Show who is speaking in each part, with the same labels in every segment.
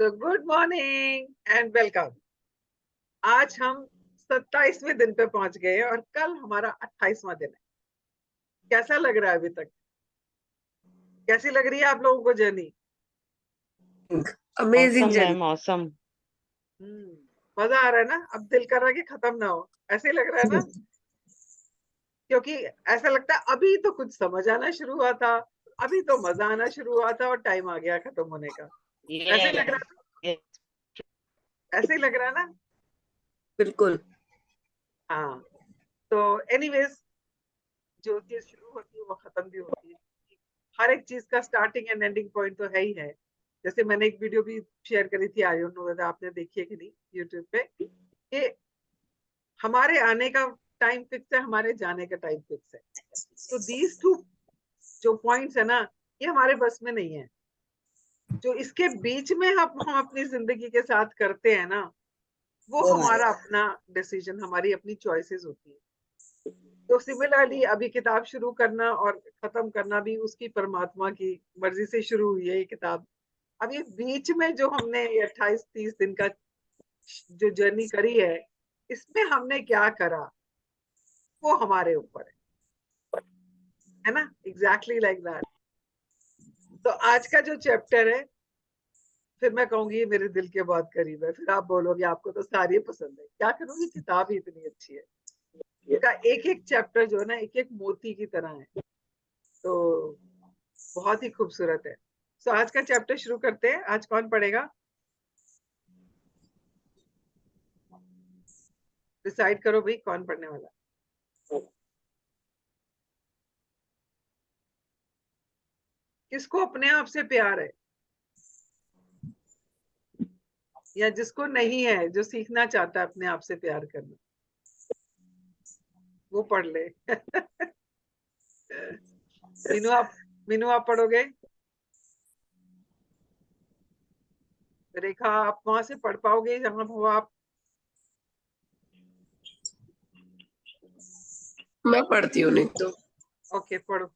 Speaker 1: तो good morning and welcome. आज हम 27वें दिन पे पहुंच गए हैं और कल हमारा 28वां दिन है। कैसा लग रहा है अभी तक? कैसी लग रही है आप लोगों को जर्नी?
Speaker 2: अमेजिंग
Speaker 3: मौसम है
Speaker 2: जर्नी।
Speaker 3: मौसम।
Speaker 1: मजा आ रहा है ना? अब दिल कर रहा है कि खत्म ना हो, ऐसे ही लग रहा है ना? क्योंकि ऐसा लगता है अभी तो कुछ समझ आना शुरू हुआ था, अभी तो मजा आना शुरू हुआ था और टाइम आ गया खत्म होने का। ऐसे ही लग रहा है, ऐसे ही लग रहा है ना?
Speaker 2: बिल्कुल।
Speaker 1: हाँ। तो एनीवेज, जो चीज शुरू होती है वो खत्म भी होती है। हर एक चीज का स्टार्टिंग एंड एंडिंग पॉइंट तो है ही है। जैसे मैंने एक वीडियो भी शेयर करी थी, आई डोंट नो वेदर आपने देखी है कि नहीं, यूट्यूब पे, कि हमारे आने का टाइम फिक्स है, हमारे जाने का टाइम फिक्स है। तो दीज टू जो पॉइंट्स है ना, ये हमारे बस में नहीं है। जो इसके बीच में हम अपनी जिंदगी के साथ करते हैं ना, वो हमारा अपना डिसीजन, हमारी अपनी चॉइसेस होती है। तो सिमिलरली अभी किताब शुरू करना और खत्म करना भी उसकी परमात्मा की मर्जी से शुरू हुई है ये किताब। अब ये बीच में जो हमने 28-30 दिन का जो जर्नी करी है, इसमें हमने क्या करा वो हमारे ऊपर है ना? Exactly like that. तो आज का जो चैप्टर है, फिर मैं कहूंगी ये मेरे दिल के बहुत करीब है। फिर आप बोलोगे आपको तो सारी पसंद है, क्या करूंगी, किताब ही इतनी अच्छी है। इसका एक एक चैप्टर जो है ना, एक एक मोती की तरह है। तो बहुत ही खूबसूरत है। तो आज का चैप्टर शुरू करते हैं। आज कौन पढ़ेगा? डिसाइड करो भाई, कौन पढ़ने वाला? किसको अपने आप से प्यार है, या जिसको नहीं है, जो सीखना चाहता है अपने आप से प्यार करना, वो पढ़ ले। मीनू आप मीनू आप पढ़ोगे? रेखा आप वहां से पढ़ पाओगे जहां हो आप?
Speaker 2: मैं पढ़ती हूँ नहीं तो।
Speaker 1: ओके, पढ़ो।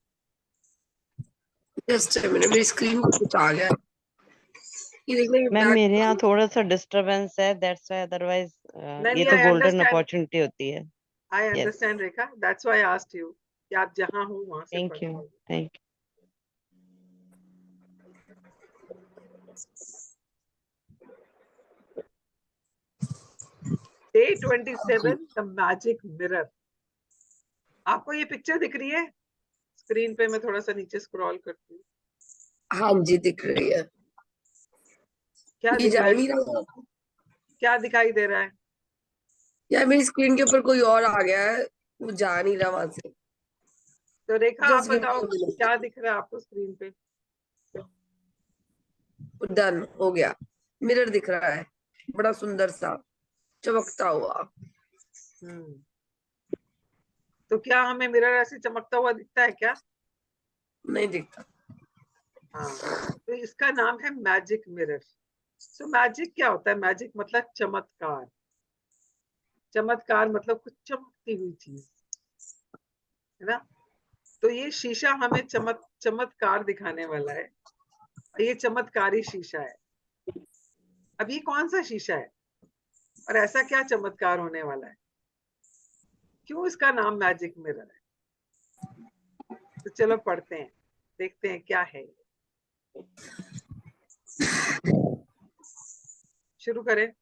Speaker 2: जस्ट मेरी स्क्रीन को कुछ आ गया। ये देखने के
Speaker 3: मैम
Speaker 2: बैक।
Speaker 3: मेरे यहाँ थोड़ा सा डिस्टरबेंस है, दैट्स व्हाई, अदरवाइज ये
Speaker 1: नहीं,
Speaker 3: तो
Speaker 1: आई
Speaker 3: गोल्डन
Speaker 1: अंडरस्टैंड,
Speaker 3: अपॉर्चुनिटी होती है।
Speaker 1: I
Speaker 3: yes,
Speaker 1: understand Rekha, that's why I asked you कि आप जहां हो वहां से पढ़
Speaker 3: थैंक यू,
Speaker 1: पाओगे।
Speaker 3: Thank
Speaker 1: day 27, the magic mirror. आपको ये पिक्चर दिख रही है स्क्रीन पे? मैं थोड़ा सा नीचे स्क्रॉल करती हूँ।
Speaker 2: हाँ जी, दिख रही है।
Speaker 1: क्या
Speaker 2: ये
Speaker 1: दिख
Speaker 2: जा
Speaker 1: रहा
Speaker 2: ही
Speaker 1: है?
Speaker 2: नहीं रहा।
Speaker 1: क्या दिखाई दे रहा है?
Speaker 2: यार मेरी स्क्रीन के ऊपर कोई और आ गया है, वो जा नहीं रहा वहां से।
Speaker 1: तो रेखा आप
Speaker 2: जस्ट
Speaker 1: बताओ
Speaker 2: गिव
Speaker 1: क्या दिख रहा है आपको स्क्रीन पे?
Speaker 2: डन हो गया। मिरर दिख रहा है, बड़ा सुंदर सा चमकता हुआ।
Speaker 1: हम्म। तो क्या हमें मिरर ऐसे चमकता हुआ दिखता है क्या?
Speaker 2: नहीं दिखता।
Speaker 1: हाँ। तो इसका नाम है मैजिक मिरर। सो मैजिक क्या होता है? मैजिक मतलब चमत्कार। चमत्कार मतलब कुछ चमकती हुई चीज, है ना? तो ये शीशा हमें चमत्कार दिखाने वाला है। और ये चमत्कारी शीशा है। अब ये कौन सा शीशा है और ऐसा क्या चमत्कार होने वाला है? क्यों इसका नाम मैजिक मिरर है? तो चलो पढ़ते हैं, देखते हैं क्या है। शुरू करें।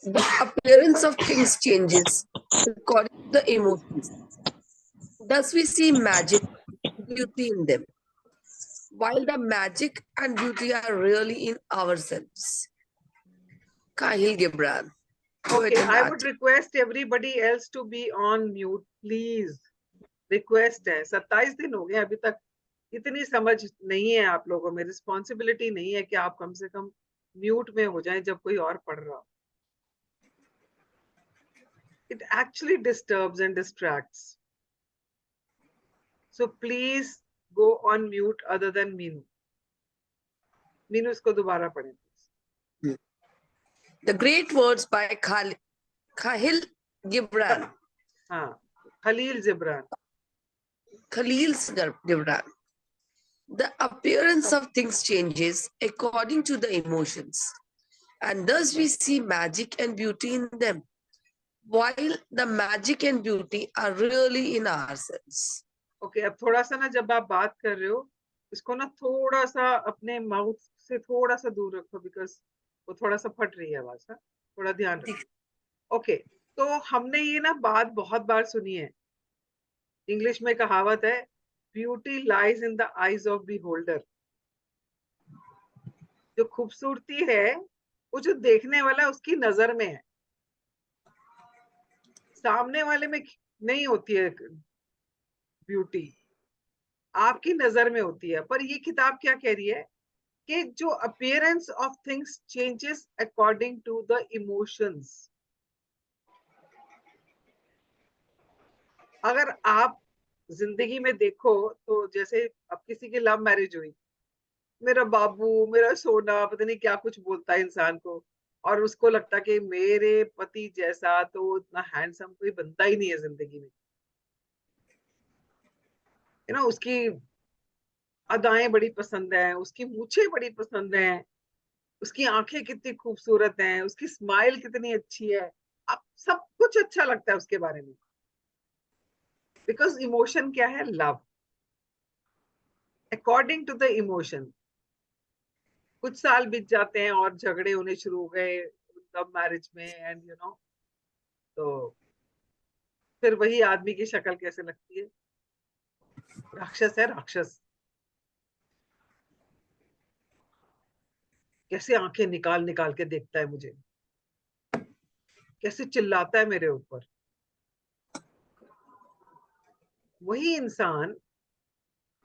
Speaker 2: The appearance of things changes according to the emotions. Thus, we see magic, beauty in them, while the magic and beauty are really in ourselves. Kahil Gibran, poet
Speaker 1: Okay,
Speaker 2: and
Speaker 1: I would
Speaker 2: artist.
Speaker 1: request everybody else to be on mute, please. Request है। 27 दिन हो गए अभी तक, इतनी समझ नहीं है आप लोगों में, रिस्पॉन्सिबिलिटी नहीं है कि आप कम से कम म्यूट में हो जाएं जब कोई और पढ़ रहा हो। It actually disturbs and distracts. So please go on mute other than Meenu. Meenu इसको दोबारा पढ़ें।
Speaker 2: The great words by Kahil Gibran.
Speaker 1: हाँ, Khalil Gibran.
Speaker 2: Khalil Gibran. The appearance of things changes according to the emotions, and thus we see magic and beauty in them, while the magic and beauty are really in ourselves.
Speaker 1: Okay, अब थोड़ा सा ना जब आप बात कर रहे हो, इसको ना थोड़ा सा अपने माउथ से थोड़ा सा दूर रखो, बिकॉज वो थोड़ा सा फट रही है आवाज। थोड़ा ध्यान रखो। ओके, तो हमने ये ना बात बहुत बार सुनी है। इंग्लिश में कहावत है, beauty lies in the eyes of beholder. जो खूबसूरती है वो जो देखने वाला है उसकी नजर में है, सामने वाले में नहीं होती है ब्यूटी, आपकी नजर में होती है। पर ये किताब क्या कह रही है कि जो appearance of things changes according to the emotions. अगर आप जिंदगी में देखो तो जैसे अब किसी की लव मैरिज हुई, मेरा बाबू, मेरा सोना, पता नहीं क्या कुछ बोलता है इंसान को, और उसको लगता कि मेरे पति जैसा तो इतना हैंडसम कोई बनता ही नहीं है जिंदगी में। उसकी अदाएं बड़ी पसंद है, उसकी मूछें बड़ी पसंद हैं, उसकी आंखें कितनी खूबसूरत हैं, उसकी स्माइल कितनी अच्छी है। अब सब कुछ अच्छा लगता है उसके बारे में, बिकॉज इमोशन क्या है? Love. According to the emotion कुछ साल बीत जाते हैं और झगड़े होने शुरू हो गए लव मैरिज में, एंड तो फिर वही आदमी की शक्ल कैसे लगती है? राक्षस है, राक्षस। कैसे आंखें निकाल निकाल के देखता है मुझे, कैसे चिल्लाता है मेरे ऊपर। वही इंसान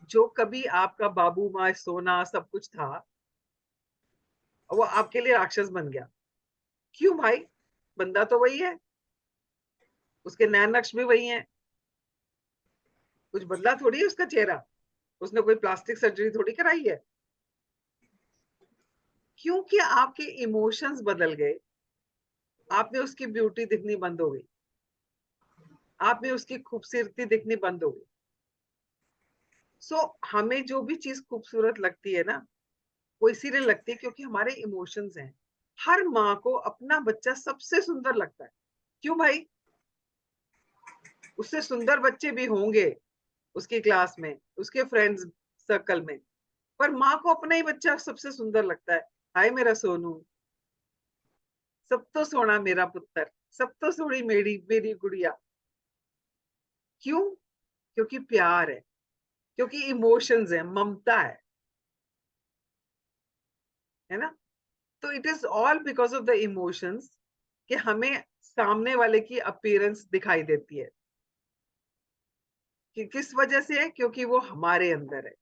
Speaker 1: जो कभी आपका बाबू माँ सोना सब कुछ था, वो आपके लिए राक्षस बन गया। क्यों भाई? बंदा तो वही है, उसके नैन नक्श भी वही हैं, कुछ बदला थोड़ी है उसका चेहरा, उसने कोई प्लास्टिक सर्जरी थोड़ी कराई है। क्योंकि आपके इमोशंस बदल गए, आप में उसकी ब्यूटी दिखनी बंद हो गई, आप में उसकी खूबसूरती दिखनी बंद हो गई। सो हमें जो भी चीज खूबसूरत लगती है ना, वो इसीलिए लगती है क्योंकि हमारे इमोशंस हैं। हर माँ को अपना बच्चा सबसे सुंदर लगता है। क्यों भाई? उससे सुंदर बच्चे भी होंगे उसकी क्लास में, उसके फ्रेंड्स सर्कल में, पर माँ को अपना ही बच्चा सबसे सुंदर लगता है। हाय मेरा सोनू, सब तो सोना मेरा पुत्र, सब तो सोनी मेरी मेरी गुड़िया। क्यों? क्योंकि प्यार है, क्योंकि इमोशंस है, ममता है ना? तो it is all because of the emotions कि हमें सामने वाले की अपीयरेंस दिखाई देती है। कि किस वजह से है? क्योंकि वो हमारे अंदर है,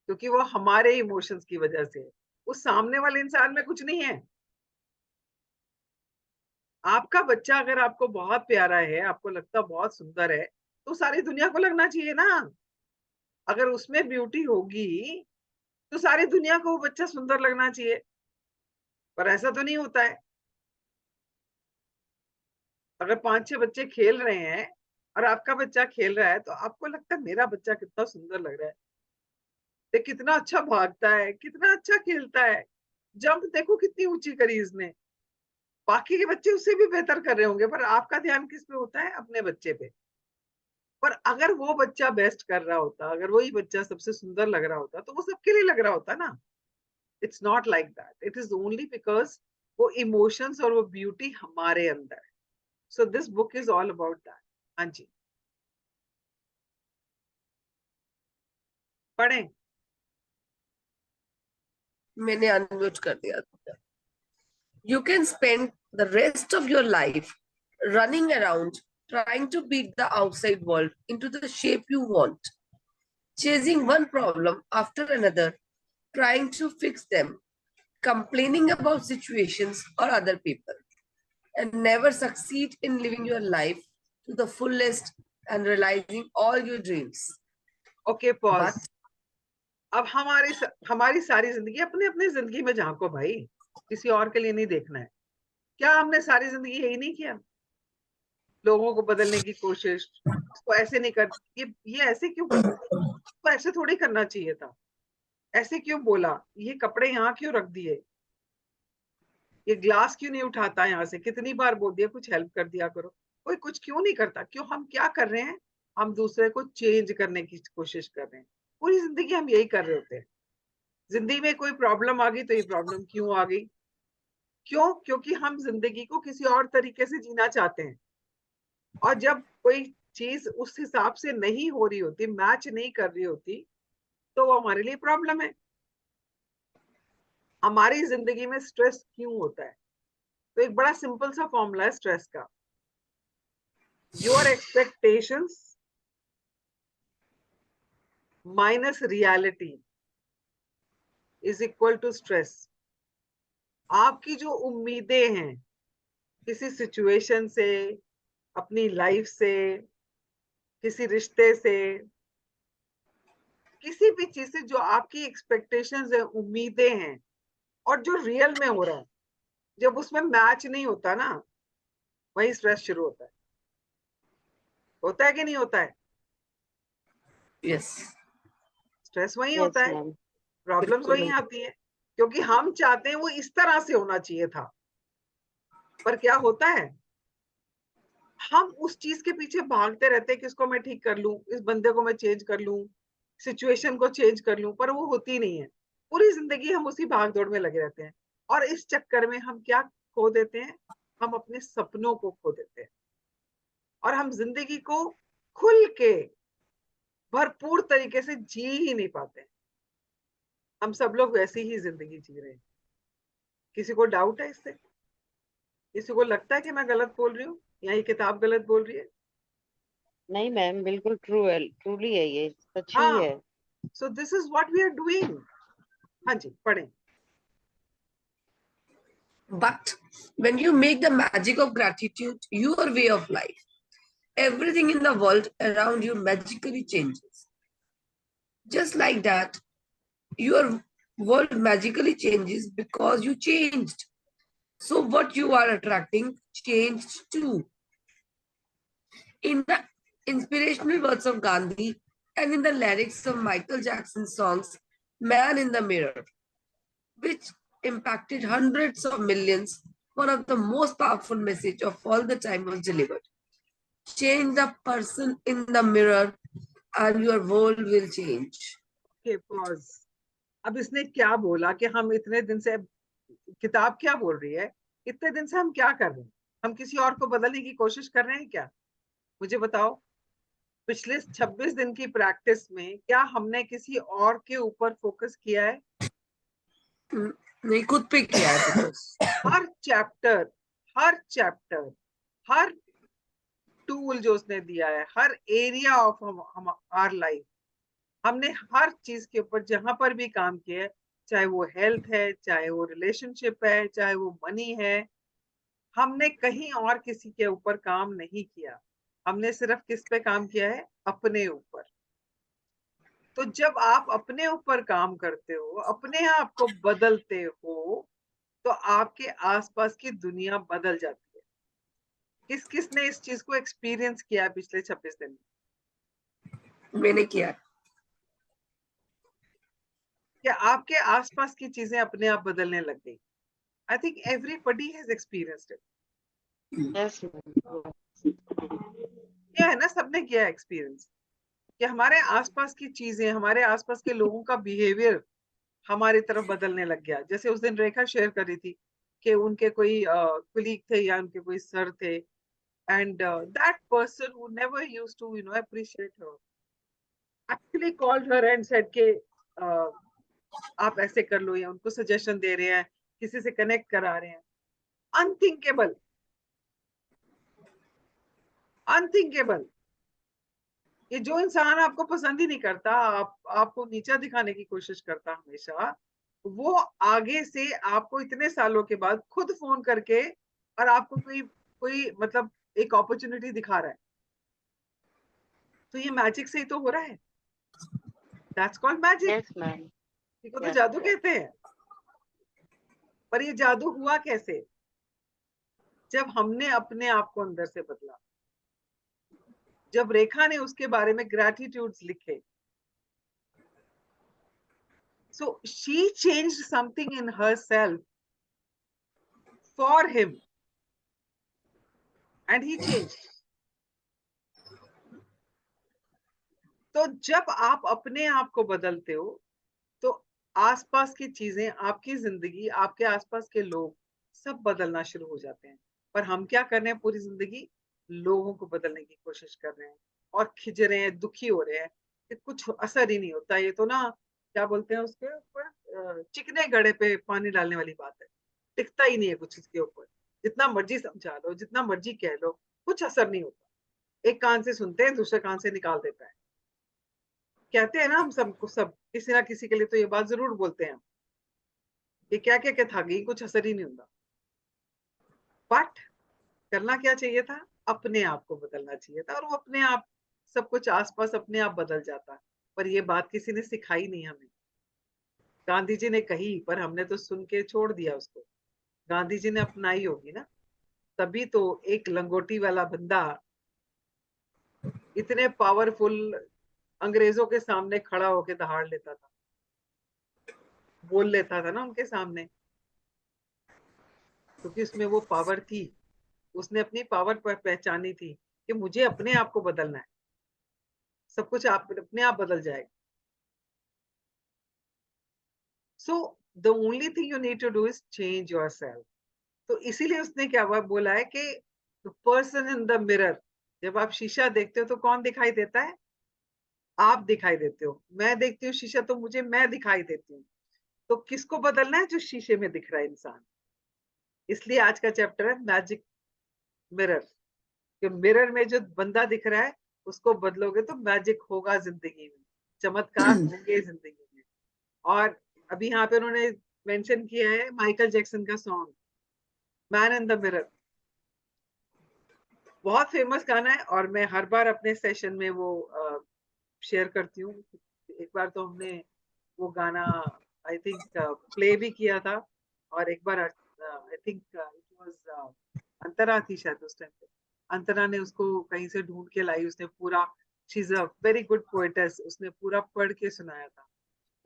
Speaker 1: क्योंकि वो हमारे इमोशंस की वजह से है। उस सामने वाले इंसान में कुछ नहीं है। आपका बच्चा अगर आपको बहुत प्यारा है, आपको लगता बहुत सुंदर है, तो सारी दुनिया को लगना चाहिए ना। अगर उसमें ब्यूटी होगी तो सारी दुनिया को वो बच्चा सुंदर लगना चाहिए, पर ऐसा तो नहीं होता है। अगर 5-6 बच्चे खेल रहे हैं और आपका बच्चा खेल रहा है, तो आपको लगता है मेरा बच्चा कितना सुंदर लग रहा है, ये कितना अच्छा भागता है, कितना अच्छा खेलता है, जंप देखो कितनी ऊंची करी इसने। बाकी के बच्चे उससे भी बेहतर कर रहे होंगे, पर आपका ध्यान किस पे होता है? अपने बच्चे पे। पर अगर वो बच्चा बेस्ट कर रहा होता, अगर वही बच्चा सबसे सुंदर लग रहा होता, तो वो सबके लिए लग रहा होता ना। It's not like that, it is only because वो इमोशंस और वो ब्यूटी हमारे अंदर है। So this book is all about that. हाँ जी, पढ़ें।
Speaker 2: मैंने अनम्यूट कर दिया था। You can spend the rest of your life running around trying to beat the outside world into the shape you want, chasing one problem after another, trying to fix them, complaining about situations or other people, and never succeed in living your life to the fullest and realizing all your dreams.
Speaker 1: Okay, pause.
Speaker 2: But
Speaker 1: अब हमारी सारी जिंदगी अपने अपने जिंदगी में झांको भाई, किसी और के लिए नहीं देखना है। क्या हमने सारी जिंदगी यही नहीं किया? लोगों को बदलने की कोशिश, इसको ऐसे नहीं कर, ये ऐसे क्यों करता है, उसको ऐसे थोड़ी करना चाहिए था, ऐसे क्यों बोला, ये कपड़े यहाँ क्यों रख दिए, ये ग्लास क्यों नहीं उठाता यहाँ से, कितनी बार बोल दिया कुछ हेल्प कर दिया करो, कोई कुछ क्यों नहीं करता। क्यों? हम क्या कर रहे हैं, हम दूसरे को चेंज करने की कोशिश कर रहे हैं। पूरी जिंदगी हम यही कर रहे होते हैं। जिंदगी में कोई प्रॉब्लम आ गई तो ये प्रॉब्लम क्यों आ गई, क्यों? क्योंकि हम जिंदगी को किसी और तरीके से जीना चाहते हैं। और जब कोई चीज उस हिसाब से नहीं हो रही होती, मैच नहीं कर रही होती, तो वो हमारे लिए प्रॉब्लम है। हमारी जिंदगी में स्ट्रेस क्यों होता है? तो एक बड़ा सिंपल सा फॉर्मूला है स्ट्रेस का, your expectations minus reality is equal to stress. आपकी जो उम्मीदें हैं किसी सिचुएशन से, अपनी लाइफ से, किसी रिश्ते से, किसी भी चीज से, जो आपकी एक्सपेक्टेशंस है, उम्मीदें हैं, और जो रियल में हो रहा है, जब उसमें मैच नहीं होता ना, वही स्ट्रेस शुरू होता है कि नहीं होता है?
Speaker 2: Yes.
Speaker 1: स्ट्रेस वही
Speaker 3: Yes,
Speaker 1: होता है,
Speaker 3: ma'am.
Speaker 1: प्रॉब्लम्स
Speaker 2: बिल्कुल
Speaker 1: वही
Speaker 2: नहीं।
Speaker 1: आती है, क्योंकि हम चाहते हैं वो इस तरह से होना चाहिए था, पर क्या होता है, हम उस चीज के पीछे भागते रहते हैं कि इसको मैं ठीक कर लूं, इस बंदे को मैं चेंज कर लूं, सिचुएशन को चेंज कर लूं, पर वो होती नहीं है। पूरी जिंदगी हम उसी भाग दौड़ में लगे रहते हैं, और इस चक्कर में हम क्या खो देते हैं, हम अपने सपनों को खो देते हैं, और हम जिंदगी को खुल के भरपूर तरीके से जी ही नहीं पाते। हम सब लोग वैसी ही जिंदगी जी रहे हैं। किसी को डाउट है इससे? किसी को लगता है कि मैं गलत बोल रही हूँ या ये किताब गलत बोल रही है?
Speaker 3: नहीं मैम, बिल्कुल ट्रू है, ट्रूली है, ये सच ही
Speaker 1: हाँ,
Speaker 3: है।
Speaker 1: So this is what we are doing. हाँ जी, पढ़ें।
Speaker 2: But when you make the magic of gratitude your way of life, everything in the world around you magically changes. Just like that, your world magically changes because you changed. So what you are attracting changed too. In the inspirational words of Gandhi and in the lyrics of Michael Jackson's songs, Man in the Mirror, which impacted hundreds of millions, one of the most powerful message of all the time was delivered. Change the person in the mirror and your world will change.
Speaker 1: के pause. अब इसने क्या बोला कि हम इतने दिन से, किताब क्या बोल रही है, इतने दिन से हम क्या कर रहे हैं? हम किसी और को बदलने की कोशिश कर रहे हैं क्या? मुझे बताओ, पिछले 26 दिन की प्रैक्टिस में क्या हमने किसी और के ऊपर फोकस किया है?
Speaker 2: नहीं, खुद पे किया है फोकस।
Speaker 1: हर चैप्टर, हर चैप्टर, हर टूल जो उसने दिया है, हर एरिया ऑफ हम आवर लाइफ, हमने हर चीज के ऊपर जहां पर भी काम किया है, चाहे वो हेल्थ है, चाहे वो रिलेशनशिप है, चाहे वो मनी है, हमने कहीं और किसी के ऊपर काम नहीं किया। हमने सिर्फ किस पे काम किया है? अपने ऊपर। तो जब आप अपने ऊपर काम करते हो, अपने आप को बदलते हो, तो आपके आसपास की दुनिया बदल जाती है। किस किस ने इस चीज को एक्सपीरियंस किया है पिछले 26 दिन में?
Speaker 2: मैंने किया।
Speaker 1: क्या आपके आसपास की चीजें अपने आप बदलने लग गई? I think everybody has experienced it.
Speaker 3: Yes ma'am.
Speaker 1: क्या है ना, सबने किया है एक्सपीरियंस कि हमारे आसपास की चीजें, हमारे आसपास के लोगों का बिहेवियर हमारी तरफ बदलने लग गया। जैसे उस दिन रेखा शेयर कर रही थी कि उनके कोई कुलीग थे या उनके कोई सर थे, and that person who never used to appreciate her actually called her and said के आप ऐसे कर लो, या उनको सजेशन दे रहे हैं, किसी से कनेक्ट करा रहे हैं। Unthinkable, unthinkable. ये जो इंसान आपको पसंद ही नहीं करता, आपको नीचा दिखाने की कोशिश करता हमेशा, वो आगे से आपको इतने सालों के बाद खुद फोन करके और आपको कोई कोई मतलब एक अपॉर्चुनिटी दिखा रहा है, तो ये मैजिक से ही तो हो रहा है। That's called magic.
Speaker 3: Yes ma'am.
Speaker 1: इसको तो
Speaker 3: यस
Speaker 1: जादू
Speaker 3: यस।
Speaker 1: कहते हैं। पर ये जादू हुआ कैसे? जब हमने अपने आप को अंदर से बदला। जब रेखा ने उसके बारे में ग्रैटिट्यूड्स लिखे, So she changed something in herself for him, and he changed. तो जब आप अपने आप को बदलते हो तो आसपास की चीजें, आपकी जिंदगी, आपके आसपास के लोग सब बदलना शुरू हो जाते हैं। पर हम क्या कर रहे हैं, पूरी जिंदगी लोगों को बदलने की कोशिश कर रहे हैं और खिज रहे हैं, दुखी हो रहे हैं कि कुछ असर ही नहीं होता। ये तो ना, क्या बोलते हैं उसके ऊपर, चिकने घड़े पे पानी डालने वाली बात है। टिकता ही नहीं है कुछ इसके ऊपर, जितना मर्जी समझा लो, जितना मर्जी कह लो, कुछ असर नहीं होता। एक कान से सुनते हैं, दूसरे कान से निकाल देता है। कहते हैं ना हम सबको, सब किसी ना किसी के लिए तो ये बात जरूर बोलते हैं कि क्या क्या क्या था गई, कुछ असर ही नहीं होता। बट करना क्या चाहिए था, अपने आप को बदलना चाहिए था, और वो अपने आप सब कुछ आसपास अपने आप बदल जाता। पर ये बात किसी ने सिखाई नहीं हमें। गांधी जी ने कही पर हमने तो सुन के छोड़ दिया उसको। गांधी जी ने अपनाई होगी ना, तभी तो एक लंगोटी वाला बंदा इतने पावरफुल अंग्रेजों के सामने खड़ा होके दहाड़ लेता था, बोल लेता था ना उनके सामने, क्योंकि उसमें वो पावर थी। उसने अपनी पावर पर पहचानी थी कि मुझे अपने आप को बदलना है, सब कुछ आप अपने आप बदल जाएगा। So the only thing you need to do is change your self. तो इसीलिए उसने क्या हुआ बोला है कि the person in the mirror, जब आप शीशा देखते हो तो कौन दिखाई देता है, आप दिखाई देते हो। मैं देखती हूँ शीशा तो मुझे मैं दिखाई देती हूँ। तो किसको बदलना है, जो शीशे में दिख रहा है इंसान। इसलिए आज का चैप्टर है मैजिक मिरर, कि मिरर में जो बंदा दिख रहा है उसको बदलोगे तो मैजिक होगा जिंदगी में, चमत्कार होंगे जिंदगी में। और अभी यहाँ पे उन्होंने मेंशन किया है माइकल जैक्सन का song man in the mirror, बहुत फेमस गाना है, और मैं हर बार अपने सेशन में वो शेयर करती हूँ। एक बार तो हमने वो गाना आई थिंक प्ले भी किया था, और एक बार आई थिंक इट वाज अंतरा थी शायद उस टाइम पे। अंतरा ने उसको कहीं से ढूंढ के लाई, उसने पूरा, she is a very good poetess, उसने पूरा पढ़ के सुनाया था।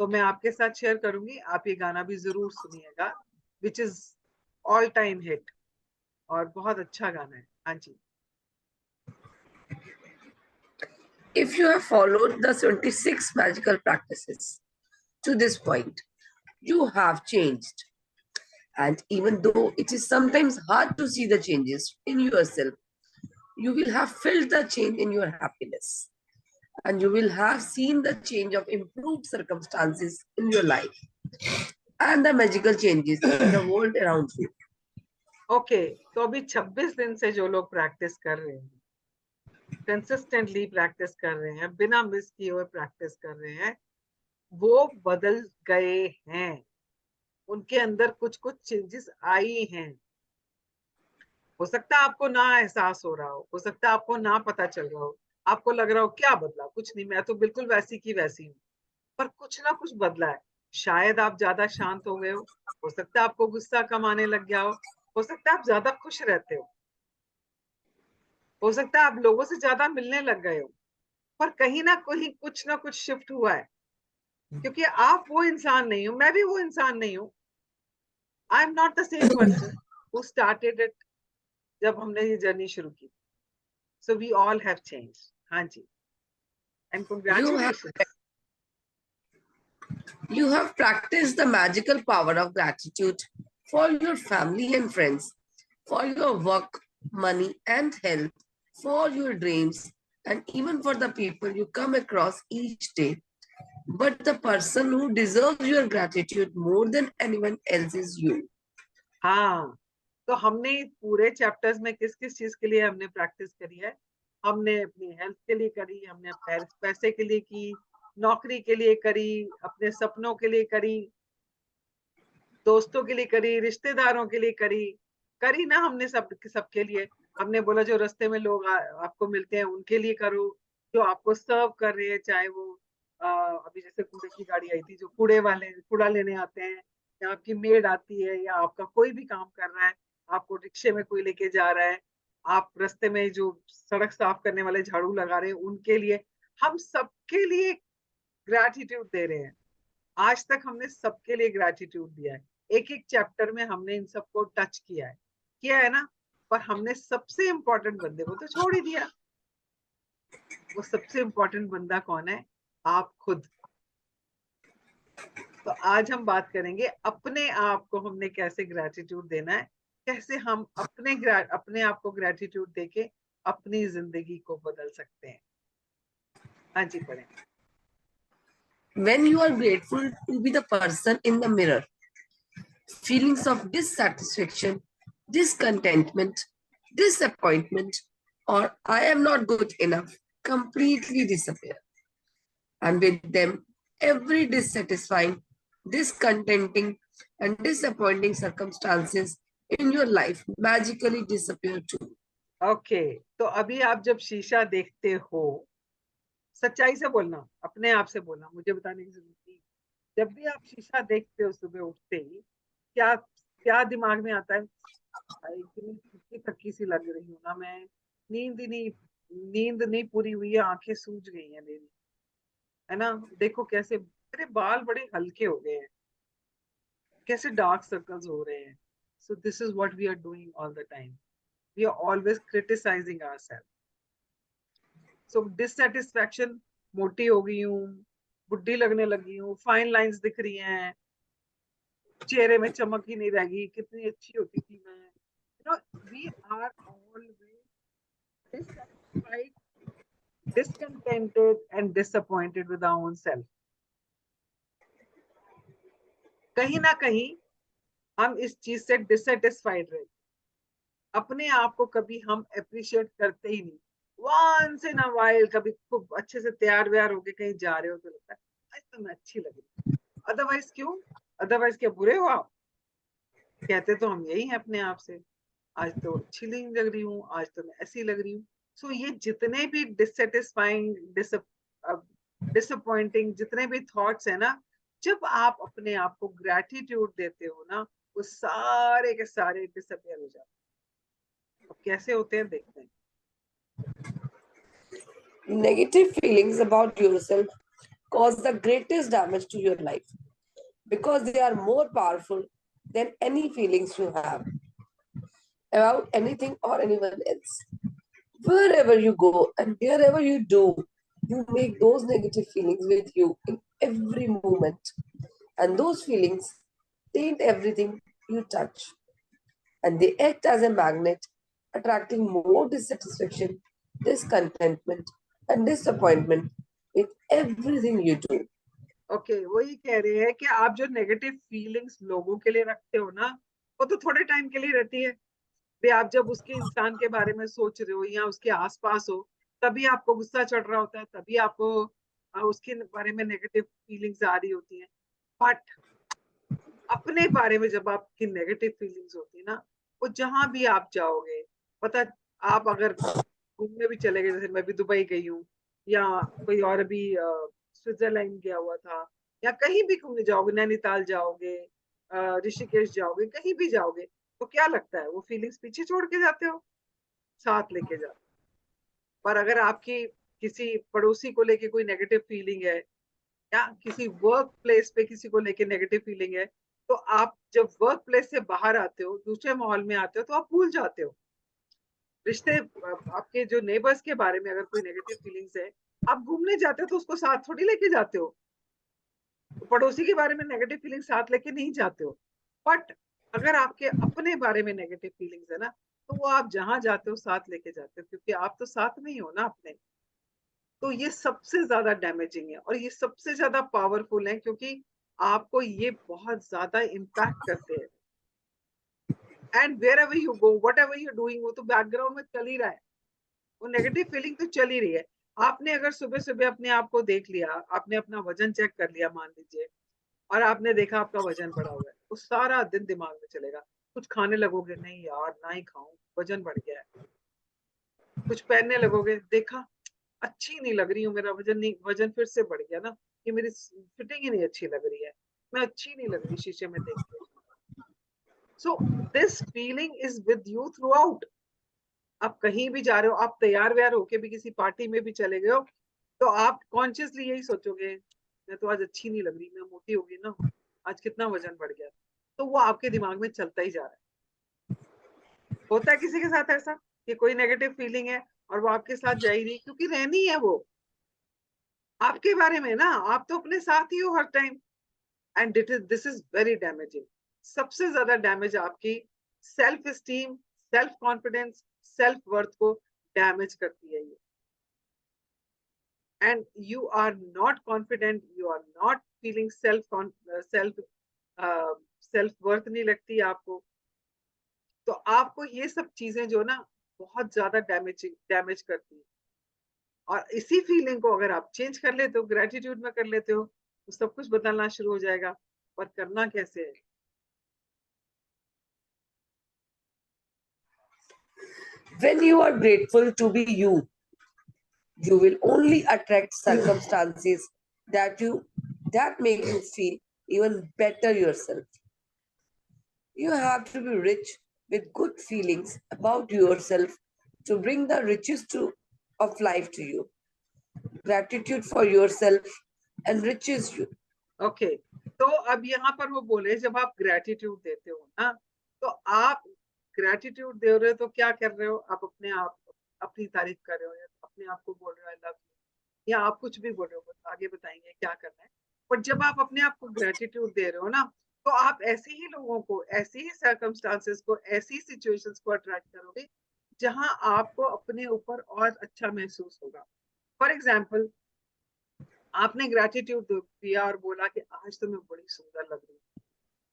Speaker 1: तो मैं आपके साथ शेयर करूंगी, आप ये गाना भी जरूर सुनिएगा, which is all time hit, और बहुत अच्छा गाना है। हाँ जी।
Speaker 2: If you have followed the 26 magical practices to this point, you have changed. And even though it is sometimes hard to see the changes in yourself, you will have felt the change in your happiness. And you will have seen the change of improved circumstances in your life and the magical changes in the world around you.
Speaker 1: Okay, तो अभी 26 दिन से जो लोग practice कर रहे हैं, consistently practice कर रहे हैं, बिना मिस किए हुए प्रैक्टिस कर रहे हैं, वो बदल गए हैं। उनके अंदर कुछ कुछ चेंजेस आई हैं। हो सकता है आपको ना एहसास हो रहा हो सकता है आपको ना पता चल रहा हो, आपको लग रहा हो क्या बदला, कुछ नहीं, मैं तो बिल्कुल वैसी की वैसी हूँ। पर कुछ ना कुछ बदला है। शायद आप ज्यादा शांत हो गए हो सकता है आपको गुस्सा कम आने लग गया हो सकता है आप ज्यादा खुश रहते हो सकता है आप लोगों से ज्यादा मिलने लग गए हो। पर कहीं ना कहीं कुछ ना कुछ शिफ्ट हुआ है, क्योंकि आप वो इंसान नहीं हो, मैं भी वो इंसान नहीं हूँ। I am not the same person who started it, जब हमने ये जर्नी शुरू की। So we all have change. हाँ जी, and
Speaker 2: You have
Speaker 1: congratulation.
Speaker 2: You have practiced the magical power of gratitude for your family and friends, for your work, money, and health, for your dreams, and even for the people you come across each day. But the person who deserves your gratitude more than anyone else is you.
Speaker 1: हाँ, तो हमने पूरे chapters में किस किस चीज के लिए हमने प्रैक्टिस करी है। हमने अपनी हेल्थ के लिए करी, हमने पैसे के लिए की, नौकरी के लिए करी, अपने सपनों के लिए करी, दोस्तों के लिए करी, रिश्तेदारों के लिए करी, करी ना हमने सबके लिए। हमने बोला जो रास्ते में लोग आपको मिलते हैं उनके लिए करो, जो आपको सर्व कर रहे हैं, चाहे वो अभी जैसे कूड़े की गाड़ी आई थी, जो कूड़े वाले कूड़ा लेने आते हैं, या आपकी मेड आती है, या आपका कोई भी काम कर रहा है, आपको रिक्शे में कोई लेके जा रहा है, आप रास्ते में जो सड़क साफ करने वाले झाड़ू लगा रहे हैं उनके लिए, हम सबके लिए ग्रैटिट्यूड दे रहे हैं। आज तक हमने सबके लिए ग्रेटिट्यूड दिया है, एक एक चैप्टर में हमने इन सबको टच किया है ना, पर हमने सबसे इंपॉर्टेंट बंदे को तो छोड़ ही दिया। वो सबसे इंपॉर्टेंट बंदा कौन है? आप खुद। तो आज हम बात करेंगे अपने आप को हमने कैसे ग्रेटिट्यूड देना है, कैसे हम अपने आप को ग्रेटिट्यूड देके अपनी जिंदगी को बदल सकते हैं। हाँ जी, पढ़ें।
Speaker 2: When you are grateful to be the person in the mirror, feelings of dissatisfaction, discontentment, disappointment, or I am not good enough completely disappear. And with them, every dissatisfying, discontenting, and disappointing circumstances in your life magically disappear too.
Speaker 1: Okay, तो अभी आप जब शीशा देखते हो, सच्चाई से बोलना, अपने आप से बोलना, मुझे बताने की जरूरत नहीं। जब भी आप शीशा देखते हो सुबह उठते ही, क्या क्या दिमाग में आता है? भाई इतनी थकी थकी सी लग रही हूँ ना मैं, नींद नहीं पूरी हुई है, आंखें सूज गई हैं मेरी, है ना? देखो कैसे मेरे बाल बड़े हल्के हो गए हैं, कैसे डार्क सर्कल्स हो रहे हैं। So this is what we are doing all the time, we are always criticizing ourselves. So dissatisfaction, मोटी हो गई हूँ, बुढ़ी लगने लगी हूँ, फाइन लाइंस दिख रही हैं, चेहरे में चमक ही नहीं रहेगी, कितनी अच्छी होती थी मैं। You know, we are always dissatisfied, discontented and disappointed with our own self. कहीं ना कहीं हम इस चीज से डिससेटिस्फाइड रहे, अपने आप को कभी हम अप्रिशिएट करते ही नहीं। वंस इन अ वाइल कभी खूब अच्छे से तैयार व्यार होके कहीं जा रहे हो तो लगता है आज तो मैं अच्छी लग रही हूँ, अदरवाइज क्यों? अदरवाइज क्या बुरे हो आप? कहते तो हम यही हैं अपने आप से, आज तो अच्छी नहीं लग रही हूँ, आज तो मैं ऐसी लग रही हूँ। सो ये जितने भी डिससेटिस्फाइंग, डिसअपॉइंटिंग जितने भी थॉट्स है ना, जब आप अपने आप को ग्रेटिट्यूड देते हो ना, वो सारे के सारे डिसअपियर हो जाते हैं। अब कैसे होते हैं देखते हैं।
Speaker 2: Negative feelings about yourself cause the greatest damage to your life because they are more powerful than any feelings you have about anything or anyone else. Wherever you go and wherever you do, you make those negative feelings with you in every moment. And those feelings taint everything you touch. And they act as a magnet, attracting more dissatisfaction, discontentment, and disappointment with everything you do.
Speaker 1: Okay, वही कह रहे हैं कि आप जो negative feelings लोगों के लिए रखते हो ना, वो तो थोड़े टाइम के लिए रहती है। भी आप जब उसके इंसान के बारे में सोच रहे हो या उसके आसपास हो, तभी आपको गुस्सा चढ़ रहा होता है, तभी आपको उसके बारे में नेगेटिव फीलिंग्स आ रही होती हैं। बट अपने बारे में जब आपकी नेगेटिव फीलिंग्स होती है ना, वो जहां भी आप जाओगे, पता, आप अगर घूमने भी चले गए, जैसे मैं भी दुबई गई हूँ, या कोई और भी स्विट्जरलैंड गया हुआ था, या कहीं भी घूमने जाओगे, नैनीताल जाओगे, ऋषिकेश जाओगे, कहीं भी जाओगे, तो क्या लगता है? वो फीलिंग्स पीछे छोड़ के जाते हो, साथ लेके जाते हो। पर अगर आपकी किसी पड़ोसी को लेके कोई नेगेटिव फीलिंग है, या किसी वर्क प्लेस पे किसी को लेके नेगेटिव फीलिंग है, तो आप जब वर्क प्लेस से बाहर आते हो, दूसरे माहौल में आते हो, तो आप भूल जाते हो रिश्ते, आपके जो नेबर्स के बारे में अगर कोई नेगेटिव फीलिंग्स है, आप घूमने जाते हो तो उसको साथ थोड़ी लेके जाते हो, तो पड़ोसी के बारे में नेगेटिव फीलिंग साथ लेके नहीं जाते हो। बट अगर आपके अपने बारे में नेगेटिव फीलिंग्स है ना, तो वो आप जहां जाते हो साथ लेके जाते हो, क्योंकि आप तो साथ में ही हो ना अपने। तो ये सबसे ज्यादा डैमेजिंग है और ये सबसे ज्यादा पावरफुल है, क्योंकि आपको ये बहुत ज्यादा इम्पैक्ट करते हैं। And wherever you go, whatever you doing, वो तो बैकग्राउंड में चल ही रहा है, वो नेगेटिव फीलिंग तो चल ही रही है। आपने अगर सुबह सुबह अपने आप को देख लिया, आपने अपना वजन चेक कर लिया मान लीजिए, और आपने देखा आपका वजन बढ़ा हुआ है, वो सारा दिन दिमाग में चलेगा। कुछ खाने लगोगे, नहीं यार ना ही खाऊं, वजन बढ़ गया है। कुछ पहनने लगोगे, देखा अच्छी नहीं लग रही हूँ, मेरा वजन नहीं, वजन फिर से बढ़ गया ना, ये मेरी फिटिंग ही नहीं अच्छी लग रही है, मैं अच्छी नहीं लग रही शीशे में देख के। So this feeling is with you through out. आप कहीं भी जा रहे हो, आप तैयार व्यार होके भी किसी पार्टी में भी चले गए हो, तो आप कॉन्शियसली यही सोचोगे, मैं तो आज अच्छी नहीं लग रही, मैं मोटी देखती होगी ना, आज कितना वजन बढ़ गया, तो वो आपके दिमाग में चलता ही जा रहा है। होता है किसी के साथ ऐसा कि कोई नेगेटिव फीलिंग है और वो आपके साथ जा ही नहीं, क्योंकि रहनी है वो आपके बारे में ना, आप तो अपने साथ ही हो हर time. And this is very damaging. सबसे ज्यादा डैमेज आपकी self esteem, self confidence, self worth को डैमेज करती है ये। And you are not confident, you are not feeling self self worth नहीं लगती आपको, तो आपको ये सब चीजें जो ना बहुत ज्यादा डैमेज करती है। और इसी फीलिंग को अगर आप चेंज कर लेते हो, ग्रेटिट्यूड में कर लेते हो, तो सब कुछ बदलना शुरू हो जाएगा। पर करना कैसे है?
Speaker 2: When you are grateful to be you, you will only attract circumstances that make you feel even better yourself. You have to be rich with good feelings about yourself to bring the of life to you. Gratitude for yourself enriches you.
Speaker 1: Okay, तो अब यहाँ पर वो बोले जब आप gratitude देते हो ना, तो आप ग्रेटिट्यूड दे रहे हो तो क्या कर रहे हो? आप अपनी तारीफ कर रहे हो, या अपने आप को बोल रहे हो आई लव यू, या आप कुछ भी बोल रहे हो, आगे बताएंगे क्या करना है। पर जब आप अपने आप को ग्रेटिट्यूड दे रहे हो ना, तो आप ऐसे ही लोगों को, ऐसी ही सर्कमस्टांसेस को, ऐसी सिचुएशंस को अट्रैक्ट करोगे जहां आपको अपने ऊपर और अच्छा महसूस होगा। फॉर एग्जाम्पल, आपने ग्रेटिट्यूड दिया और बोला कि आज तो मैं बड़ी सुंदर लग रही हूँ,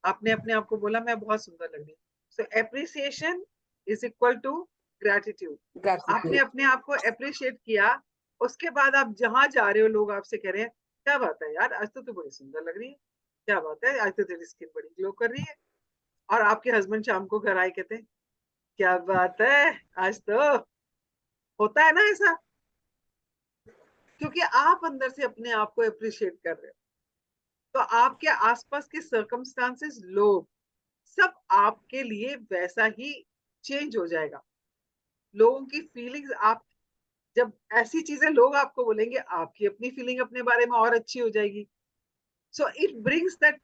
Speaker 1: आपने अपने आप को बोला मैं बहुत सुंदर लग रही हूँ। So appreciation is equal to gratitude. आपने
Speaker 2: Gratitude.
Speaker 1: अपने आप को अप्रिशिएट किया, उसके बाद आप जहां जा रहे हो लोग आपसे कह रहे हैं क्या बात है यार, आज तो तू बड़ी सुंदर लग रही है, क्या बात है आज तो तेरी स्किन बड़ी ग्लो कर रही है। और आपके हस्बैंड शाम को घर आए कहते हैं क्या बात है आज तो, होता है ना ऐसा, क्योंकि आप अंदर से अपने आप को अप्रिशिएट कर रहे हो। तो आपके आसपास के सर्कमस्टांसेस, लोग, सब आपके लिए वैसा ही चेंज हो जाएगा। लोगों की फीलिंग्स, आप जब ऐसी चीजें लोग आपको बोलेंगे, आपकी अपनी फीलिंग अपने बारे में और अच्छी हो जाएगी। So it brings that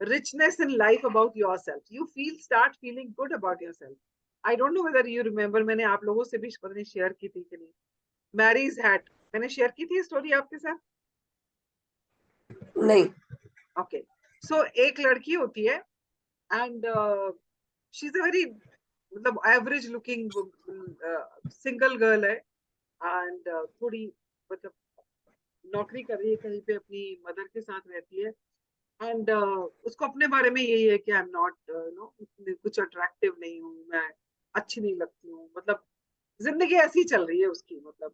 Speaker 1: richness in life about yourself. You start feeling good about yourself. I don't know whether you remember, मैंने आप लोगों से भी पता नहीं शेयर की थी कि नहीं, मैरीज हैट, मैंने शेयर की थी स्टोरी आपके साथ?
Speaker 2: नहीं.
Speaker 1: ओके, सो एक लड़की होती है and she is a very, मतलब एवरेज लुकिंग सिंगल गर्ल है, एंड थोड़ी, मतलब नौकरी कर रही है कहीं पे, अपनी मदर के साथ रहती है। एंड उसको अपने बारे में यही है कि आई एम नॉट नो, कुछ अट्रैक्टिव नहीं हूँ मैं, अच्छी नहीं लगती हूँ, मतलब जिंदगी ऐसी चल रही है उसकी, मतलब